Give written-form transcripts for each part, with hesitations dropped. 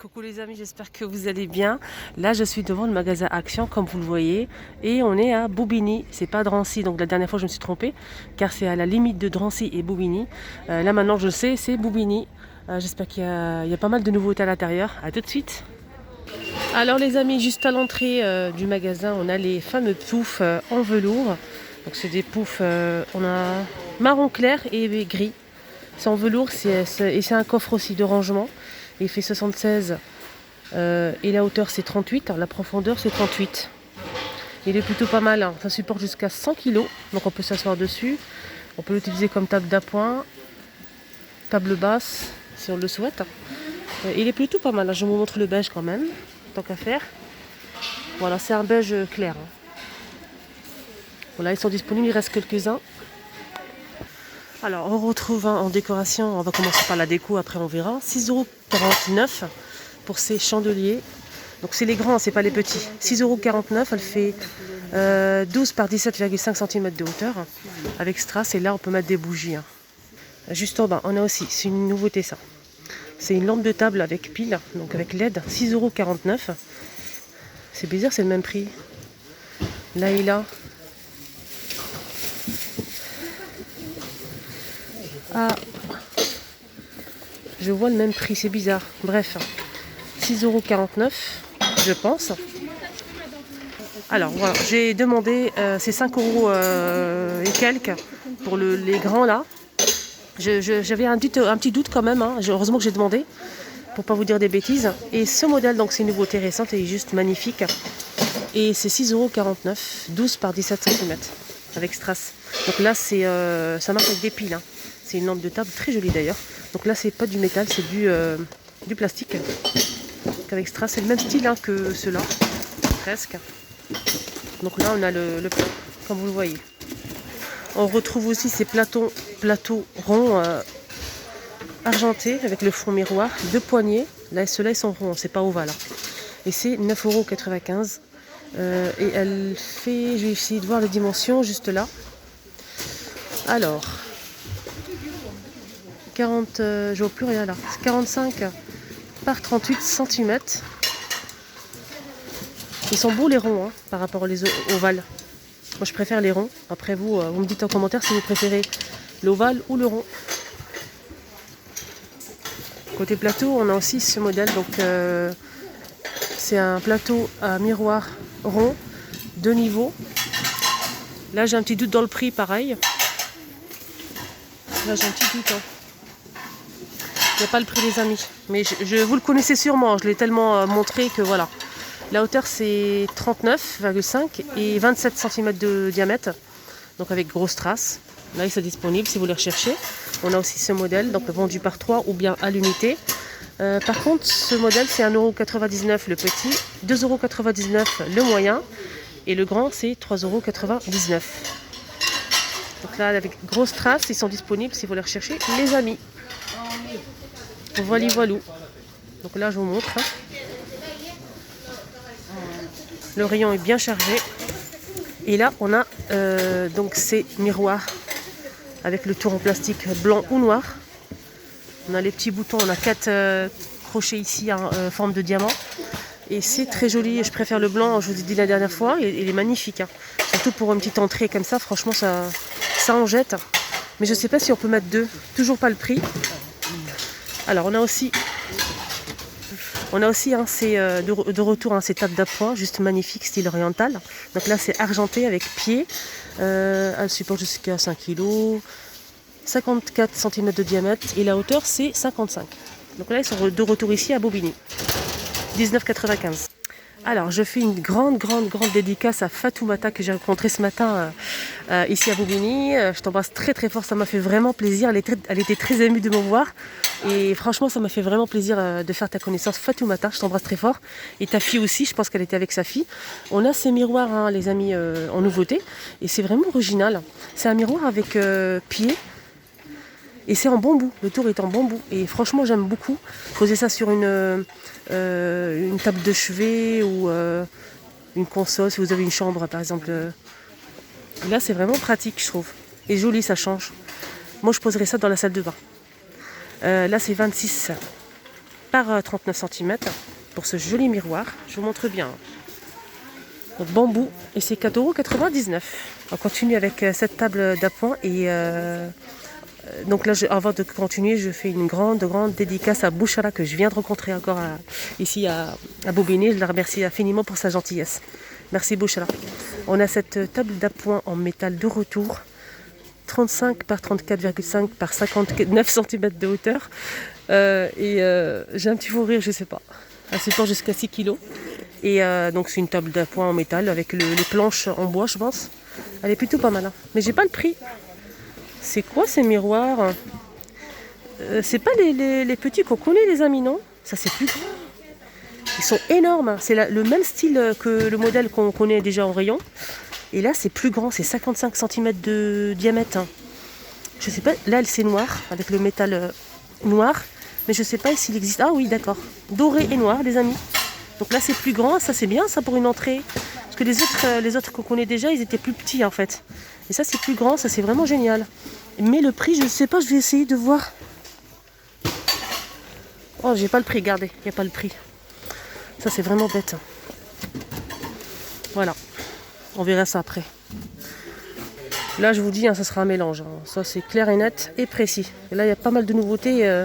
Coucou les amis, j'espère que vous allez bien. Là, je suis devant le magasin Action, comme vous le voyez, et on est à Boubigny. C'est pas Drancy, donc la dernière fois je me suis trompée, car c'est à la limite de Drancy et Boubigny. Là maintenant, je sais, c'est Boubigny. J'espère qu'il y a pas mal de nouveautés à l'intérieur. À tout de suite. Alors les amis, juste à l'entrée du magasin, on a les fameux poufs en velours. Donc c'est des poufs, on a marron clair et gris. C'est en velours et c'est un coffre aussi de rangement. Il fait 76 et la hauteur c'est 38, la profondeur c'est 38. Il est plutôt pas mal, hein. Ça supporte jusqu'à 100 kg, donc on peut s'asseoir dessus. On peut l'utiliser comme table d'appoint, table basse si on le souhaite. Il est plutôt pas mal, hein. Je vous montre le beige quand même, tant qu'à faire. Voilà, c'est un beige clair, hein. Voilà, ils sont disponibles, il reste quelques-uns. Alors on retrouve en décoration, on va commencer par la déco, après on verra. 6,49 € pour ces chandeliers. Donc c'est les grands, c'est pas les petits. 6,49 €, elle fait 12 par 17,5 cm de hauteur avec strass, et là on peut mettre des bougies, hein. Juste en bas, on a aussi, c'est une nouveauté ça. C'est une lampe de table avec pile, donc avec LED, 6,49 €. C'est bizarre, c'est le même prix. Là il a je vois le même prix, c'est bizarre. Bref, 6,49 €, je pense. Alors voilà, j'ai demandé, c'est 5 € et quelques pour les grands là. J'avais un petit doute quand même, hein. Heureusement que j'ai demandé pour pas vous dire des bêtises. Et ce modèle, donc c'est une nouveauté récente et juste magnifique. Et c'est 6,49 €, 12 par 17 cm avec strass. Donc là, ça marche avec des piles, hein. C'est une lampe de table très jolie d'ailleurs. Donc là, c'est pas du métal, c'est du plastique. Donc avec strass, c'est le même style, hein, que ceux-là, presque. Donc là, on a le plat, comme vous le voyez. On retrouve aussi ces plateaux ronds argentés avec le fond miroir, deux poignées. Là, ceux-là, ils sont ronds, c'est pas ovale, hein. Et c'est 9,95 €. Et elle fait, je vais essayer de voir les dimensions juste là. Alors, 40, je vois plus rien là. 45 par 38 cm. Ils sont beaux les ronds, hein, par rapport aux ovales. Moi je préfère les ronds. Après vous, vous me dites en commentaire si vous préférez l'ovale ou le rond. Côté plateau, on a aussi ce modèle. Donc c'est un plateau à miroir rond, deux niveaux. Là j'ai un petit doute dans le prix, pareil. Là j'ai un petit doute, hein. Il n'y a pas le prix les amis. Mais vous le connaissez sûrement, je l'ai tellement montré que voilà. La hauteur c'est 39,5 et 27 cm de diamètre. Donc avec grosse trace. Là ils sont disponibles si vous les recherchez. On a aussi ce modèle, donc vendu par 3 ou bien à l'unité. Par contre ce modèle c'est 1,99 € le petit, 2,99 € le moyen. Et le grand c'est 3,99 €. Donc là avec grosse trace, ils sont disponibles si vous les recherchez les amis. Voilà, voilà. Donc là je vous montre, hein. Le rayon est bien chargé. Et là on a donc ces miroirs avec le tour en plastique blanc ou noir. On a les petits boutons, on a 4 crochets ici en forme de diamant. Et c'est très joli, je préfère le blanc, je vous ai dit la dernière fois, il est magnifique, hein. Surtout pour une petite entrée comme ça, franchement ça en jette. Mais je ne sais pas si on peut mettre deux, toujours pas le prix. Alors on a aussi hein, de retour, hein, ces tables d'appoint, juste magnifique, style oriental. Donc là c'est argenté avec pied. Elle supporte jusqu'à 5 kg, 54 cm de diamètre et la hauteur c'est 55. Donc là ils sont de retour ici à Bobigny. 19,95 €. Alors je fais une grande dédicace à Fatoumata que j'ai rencontrée ce matin ici à Bobigny. Je t'embrasse très très fort, ça m'a fait vraiment plaisir. Elle était très émue de me voir. Et franchement ça m'a fait vraiment plaisir de faire ta connaissance, Fatoumata, je t'embrasse très fort. Et ta fille aussi, je pense qu'elle était avec sa fille. On a ces miroirs, hein, les amis, en nouveauté. Et c'est vraiment original. C'est un miroir avec pied. Et c'est en bambou, le tour est en bambou. Et franchement j'aime beaucoup poser ça sur une table de chevet ou une console, si vous avez une chambre par exemple. Là c'est vraiment pratique je trouve. Et joli, ça change. Moi je poserais ça dans la salle de bain. Là c'est 26 par 39 cm pour ce joli miroir. Je vous montre bien. Donc bambou et c'est 4,99 €. On continue avec cette table d'appoint et donc là, avant de continuer, je fais une grande dédicace à Bouchara que je viens de rencontrer encore ici à Bobigny. Je la remercie infiniment pour sa gentillesse. Merci Bouchara. On a cette table d'appoint en métal de retour, 35 par 34,5 par 59 cm de hauteur. J'ai un petit fou rire, je sais pas. Elle supporte jusqu'à 6 kg. Et donc c'est une table d'appoint en métal avec les planches en bois, je pense. Elle est plutôt pas mal, hein. Mais j'ai pas le prix. C'est quoi ces miroirs? C'est pas les petits qu'on connaît, les amis, non? Ça c'est plus grand. Ils sont énormes. C'est le même style que le modèle qu'on connaît déjà en rayon. Et là c'est plus grand, c'est 55 cm de diamètre. Je sais pas, là c'est noir, avec le métal noir. Mais je sais pas s'il existe. Ah oui, d'accord. Doré et noir, les amis. Donc là c'est plus grand, ça c'est bien ça pour une entrée. Parce que les autres qu'on connaît déjà, ils étaient plus petits en fait. Et ça c'est plus grand, ça c'est vraiment génial. Mais le prix, je ne sais pas, je vais essayer de voir. Oh, j'ai pas le prix, regardez, il n'y a pas le prix. Ça c'est vraiment bête. Voilà, on verra ça après. Là je vous dis, hein, ça sera un mélange. Hein. Ça c'est clair et net et précis. Et là il y a pas mal de nouveautés.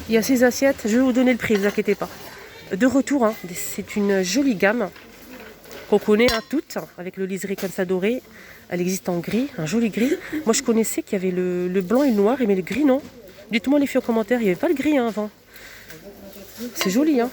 Il y a 6 assiettes, je vais vous donner le prix, ne vous inquiétez pas. De retour, hein, c'est une jolie gamme qu'on connaît toutes, avec le liseré comme ça doré. Elle existe en gris, un joli gris. Moi je connaissais qu'il y avait le blanc et le noir, mais le gris non. Dites-moi les filles en commentaire, il n'y avait pas le gris avant. C'est joli, hein.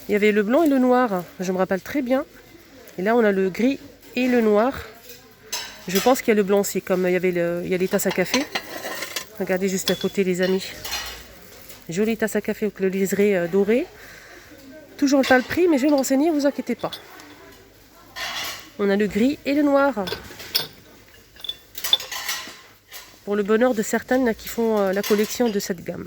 Il y avait le blanc et le noir, je me rappelle très bien. Et là on a le gris et le noir. Je pense qu'il y a le blanc aussi, comme il y a les tasses à café. Regardez juste à côté les amis. Jolie tasse à café avec le liseré doré. Toujours pas le prix, mais je vais me renseigner, ne vous inquiétez pas. On a le gris et le noir. Pour le bonheur de certaines qui font la collection de cette gamme.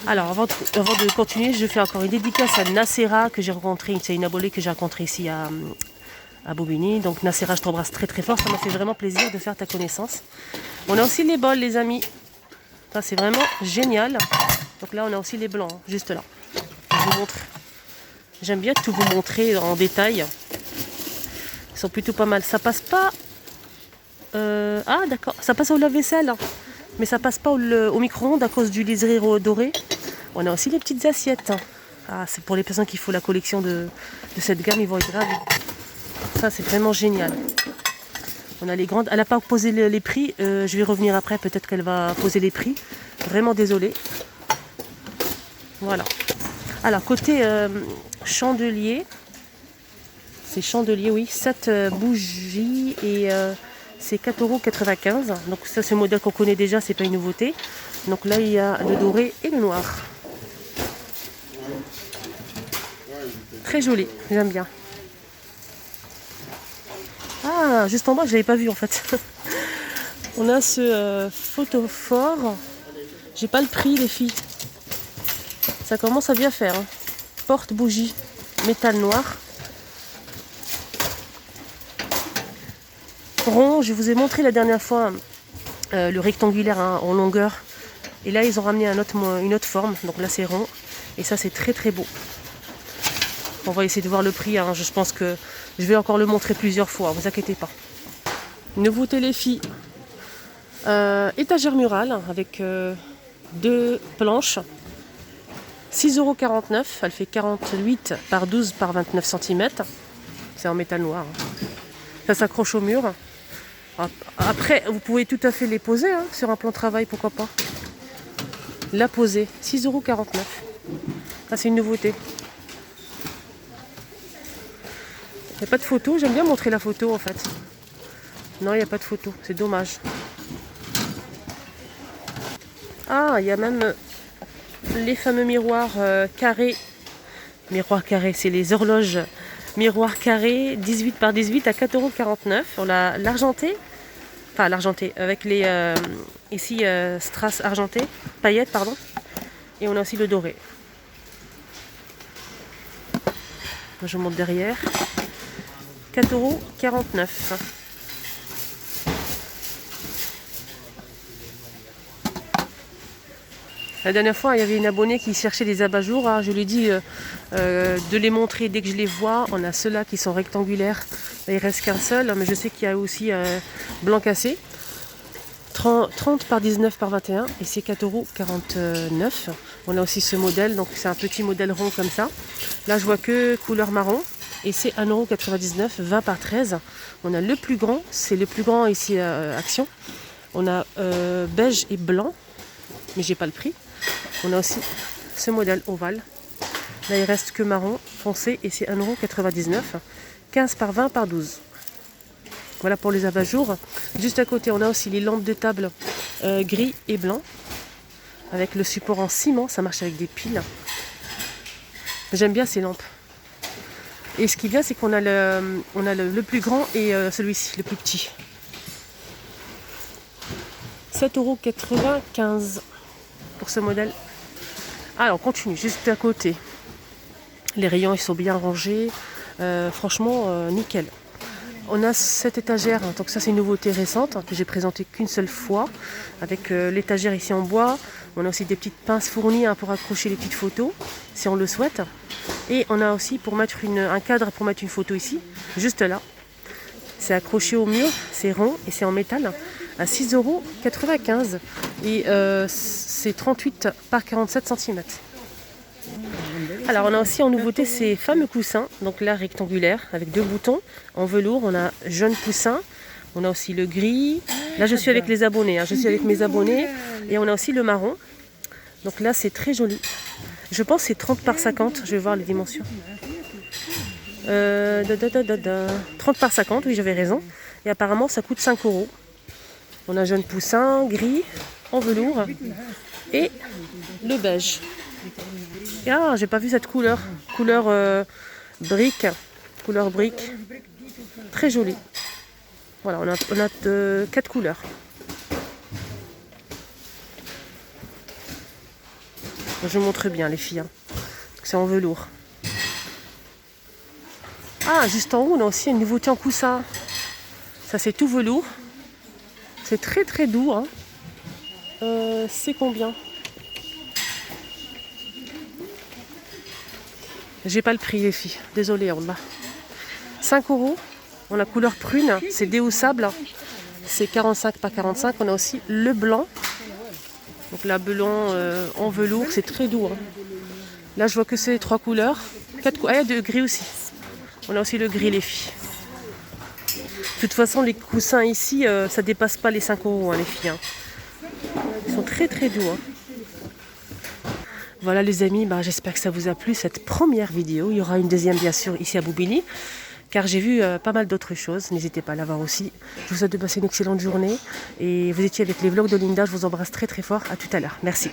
Alors avant de continuer, je fais encore une dédicace à Nacera que j'ai rencontrée. C'est une abonnée que j'ai rencontrée ici à Bobigny. Donc Nacera, je t'embrasse très très fort. Ça m'a fait vraiment plaisir de faire ta connaissance. On a aussi les bols les amis. Ça c'est vraiment génial. Donc là on a aussi les blancs, hein, juste là. Je vous montre. J'aime bien tout vous montrer en détail. Ils sont plutôt pas mal. Ça passe pas... Ah d'accord, ça passe au lave-vaisselle. Hein. Mais ça passe pas au micro-ondes à cause du liseré doré. On a aussi les petites assiettes. Hein. Ah, c'est pour les personnes qui font la collection de cette gamme, ils vont être ravis. Ça c'est vraiment génial. On a les grandes. Elle n'a pas posé les prix. Je vais revenir après. Peut-être qu'elle va poser les prix. Vraiment désolée. Voilà. Alors côté chandelier. C'est chandelier, oui. 7 bougies et c'est 4,95 €. Donc ça c'est le modèle qu'on connaît déjà. C'est pas une nouveauté. Donc là il y a le doré et le noir. Très joli. J'aime bien. Ah, juste en bas, je l'avais pas vu en fait. On a ce photophore. J'ai pas le prix, les filles. Ça commence à bien faire. Hein. Porte bougie, métal noir. Rond, je vous ai montré la dernière fois le rectangulaire hein, en longueur. Et là, ils ont ramené une autre forme. Donc là, c'est rond. Et ça, c'est très très beau. On va essayer de voir le prix. Hein. Je pense que je vais encore le montrer plusieurs fois. Ne vous inquiétez pas. Nouveauté les filles. Étagère murale avec 2 planches. 6,49 €. Elle fait 48 par 12 par 29 cm. C'est en métal noir. Hein. Ça s'accroche au mur. Après, vous pouvez tout à fait les poser hein, sur un plan de travail, pourquoi pas. La poser. 6,49 €. Ça, c'est une nouveauté. Il n'y a pas de photo. J'aime bien montrer la photo en fait. Non, il n'y a pas de photo. C'est dommage. Ah, il y a même les fameux miroirs carrés. Miroirs carrés, c'est les horloges miroirs carrés 18 par 18 à 4,49 €. On a l'argenté. Enfin, l'argenté. Avec les ici strass argenté. Paillettes, pardon. Et on a aussi le doré. Je monte derrière. 4,49 €. La dernière fois, il y avait une abonnée qui cherchait des abat-jours. Je lui ai dit de les montrer dès que je les vois. On a ceux-là qui sont rectangulaires. Là, il reste qu'un seul, mais je sais qu'il y a aussi blanc cassé. 30 par 19 par 21 et c'est 4,49 €. On a aussi ce modèle, donc c'est un petit modèle rond comme ça. Là, je vois que couleur marron et c'est 1,99 €, 20 par 13. On a le plus grand, c'est le plus grand ici Action. On a beige et blanc, mais j'ai pas le prix. On a aussi ce modèle ovale. Là, il reste que marron foncé et c'est 1,99 €, 15 par 20 par 12. Voilà pour les abat-jours. Juste à côté, on a aussi les lampes de table gris et blanc avec le support en ciment. Ça marche avec des piles. J'aime bien ces lampes. Et ce qui est bien, c'est qu'on a le plus grand et celui-ci, le plus petit. 7,95 € pour ce modèle. Alors, on continue juste à côté. Les rayons, ils sont bien rangés. Franchement, nickel. On a cette étagère, donc ça c'est une nouveauté récente que j'ai présentée qu'une seule fois, avec l'étagère ici en bois. On a aussi des petites pinces fournies pour accrocher les petites photos, si on le souhaite. Et on a aussi pour mettre un cadre pour mettre une photo ici, juste là. C'est accroché au mur, c'est rond et c'est en métal, à 6,95 € et c'est 38 par 47 cm. Alors on a aussi en nouveauté ces fameux coussins, donc là rectangulaire avec 2 boutons en velours. On a jaune coussin, on a aussi le gris. Là je suis avec les abonnés, je suis avec mes abonnés et on a aussi le marron. Donc là c'est très joli. Je pense que c'est 30 par 50, je vais voir les dimensions. 30 par 50, oui j'avais raison. Et apparemment ça coûte 5 €. On a jaune poussin, gris, en velours et le beige. Ah, j'ai pas vu cette couleur. Couleur brique. Couleur brique. Très jolie. Voilà, on a 4 couleurs. Je vous montre bien les filles. C'est en velours. Ah, juste en haut, on a aussi une nouveauté en coussin. Ça, c'est tout velours. C'est très très doux. C'est combien ? J'ai pas le prix les filles, désolée en bas. 5 €, on a couleur prune, c'est déhaussable, c'est 45 par 45. On a aussi le blanc, donc là blanc en velours, c'est très doux. Là je vois que c'est 3 couleurs, 4 couleurs, il y a de gris aussi. On a aussi le gris les filles. De toute façon les coussins ici, ça dépasse pas les 5 € les filles. Ils sont très très doux. Voilà les amis, j'espère que ça vous a plu cette première vidéo. Il y aura une deuxième bien sûr ici à Bobigny, car j'ai vu pas mal d'autres choses. N'hésitez pas à la voir aussi. Je vous souhaite de passer une excellente journée. Et vous étiez avec les vlogs de Linda. Je vous embrasse très très fort. À tout à l'heure. Merci.